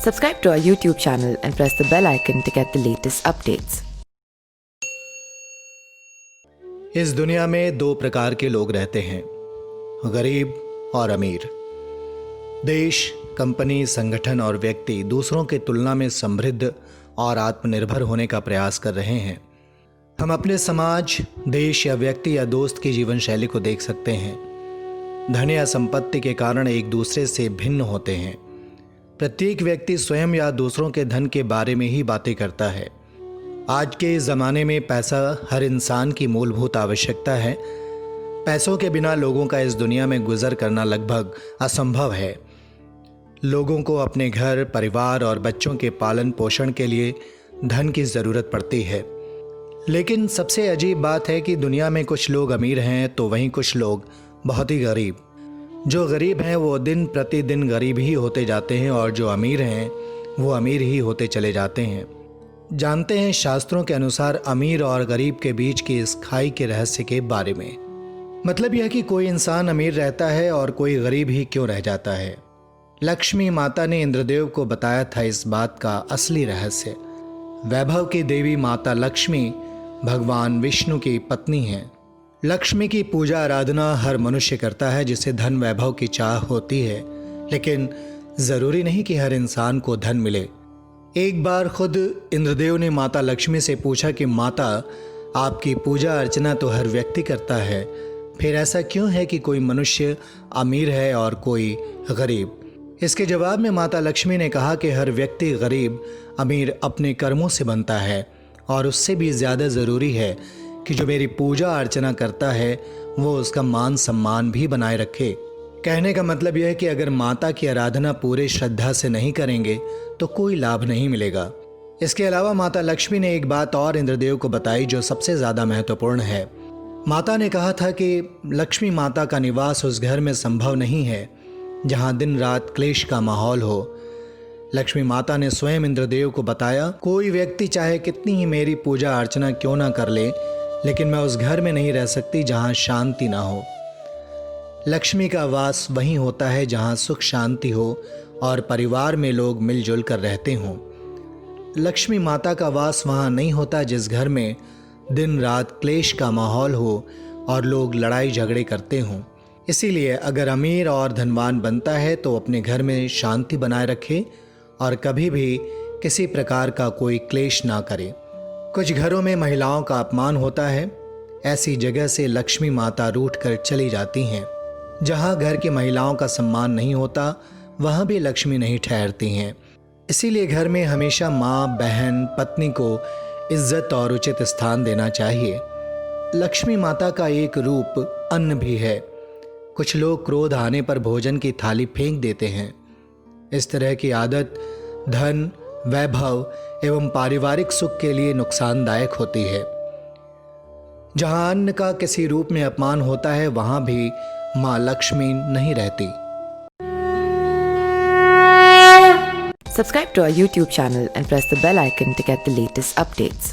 Subscribe to our YouTube channel and press the bell icon to get the latest updates. इस दुनिया में दो प्रकार के लोग रहते हैं, गरीब और अमीर। देश, कंपनी, संगठन और व्यक्ति दूसरों की तुलना में समृद्ध और आत्मनिर्भर होने का प्रयास कर रहे हैं। हम अपने समाज, देश या व्यक्ति या दोस्त की जीवन शैली को देख सकते हैं। धन या संपत्ति के कारण एक दूसरे से भिन्न होते हैं। प्रत्येक व्यक्ति स्वयं या दूसरों के धन के बारे में ही बातें करता है। आज के ज़माने में पैसा हर इंसान की मूलभूत आवश्यकता है। पैसों के बिना लोगों का इस दुनिया में गुजर करना लगभग असंभव है। लोगों को अपने घर, परिवार और बच्चों के पालन पोषण के लिए धन की ज़रूरत पड़ती है। लेकिन सबसे अजीब बात है कि दुनिया में कुछ लोग अमीर हैं तो वहीं कुछ लोग बहुत ही गरीब। जो गरीब हैं वो दिन प्रतिदिन गरीब ही होते जाते हैं और जो अमीर हैं वो अमीर ही होते चले जाते हैं। जानते हैं शास्त्रों के अनुसार अमीर और गरीब के बीच की इस खाई के रहस्य के बारे में। मतलब यह कि कोई इंसान अमीर रहता है और कोई गरीब ही क्यों रह जाता है। लक्ष्मी माता ने इंद्रदेव को बताया था इस बात का असली रहस्य। वैभव की देवी माता लक्ष्मी भगवान विष्णु की पत्नी हैं। लक्ष्मी की पूजा आराधना हर मनुष्य करता है जिसे धन वैभव की चाह होती है, लेकिन ज़रूरी नहीं कि हर इंसान को धन मिले। एक बार खुद इंद्रदेव ने माता लक्ष्मी से पूछा कि माता, आपकी पूजा अर्चना तो हर व्यक्ति करता है, फिर ऐसा क्यों है कि कोई मनुष्य अमीर है और कोई गरीब? इसके जवाब में माता लक्ष्मी ने कहा कि हर व्यक्ति गरीब अमीर अपने कर्मों से बनता है और उससे भी ज़्यादा ज़रूरी है कि जो मेरी पूजा अर्चना करता है वो उसका मान सम्मान भी बनाए रखे। कहने का मतलब यह है कि अगर माता की आराधना पूरे श्रद्धा से नहीं करेंगे तो कोई लाभ नहीं मिलेगा। इसके अलावा माता लक्ष्मी ने एक बात और इंद्रदेव को बताई जो सबसे ज़्यादा महत्वपूर्ण है। माता ने कहा था कि लक्ष्मी माता का निवास उस घर में संभव नहीं है जहाँ दिन रात क्लेश का माहौल हो। लक्ष्मी माता ने स्वयं इंद्रदेव को बताया, कोई व्यक्ति चाहे कितनी ही मेरी पूजा अर्चना क्यों ना कर ले, लेकिन मैं उस घर में नहीं रह सकती जहाँ शांति ना हो। लक्ष्मी का वास वहीं होता है जहाँ सुख शांति हो और परिवार में लोग मिलजुल कर रहते हों। लक्ष्मी माता का वास वहाँ नहीं होता जिस घर में दिन रात क्लेश का माहौल हो और लोग लड़ाई झगड़े करते हों। इसीलिए अगर अमीर और धनवान बनता है तो अपने घर में शांति बनाए रखे और कभी भी किसी प्रकार का कोई क्लेश ना करे। कुछ घरों में महिलाओं का अपमान होता है। ऐसी जगह से लक्ष्मी माता रूठ कर चली जाती हैं। जहाँ घर की महिलाओं का सम्मान नहीं होता वहाँ भी लक्ष्मी नहीं ठहरती हैं। इसीलिए घर में हमेशा माँ, बहन, पत्नी को इज्जत और उचित स्थान देना चाहिए। लक्ष्मी माता का एक रूप अन्न भी है। कुछ लोग क्रोध आने पर भोजन की थाली फेंक देते हैं। इस तरह की आदत धन, वैभव एवं पारिवारिक सुख के लिए नुकसानदायक होती है। जहाँ अन्न का किसी रूप में अपमान होता है वहाँ भी माँ लक्ष्मी नहीं रहती। Subscribe to our YouTube channel and press the bell icon to get the latest updates.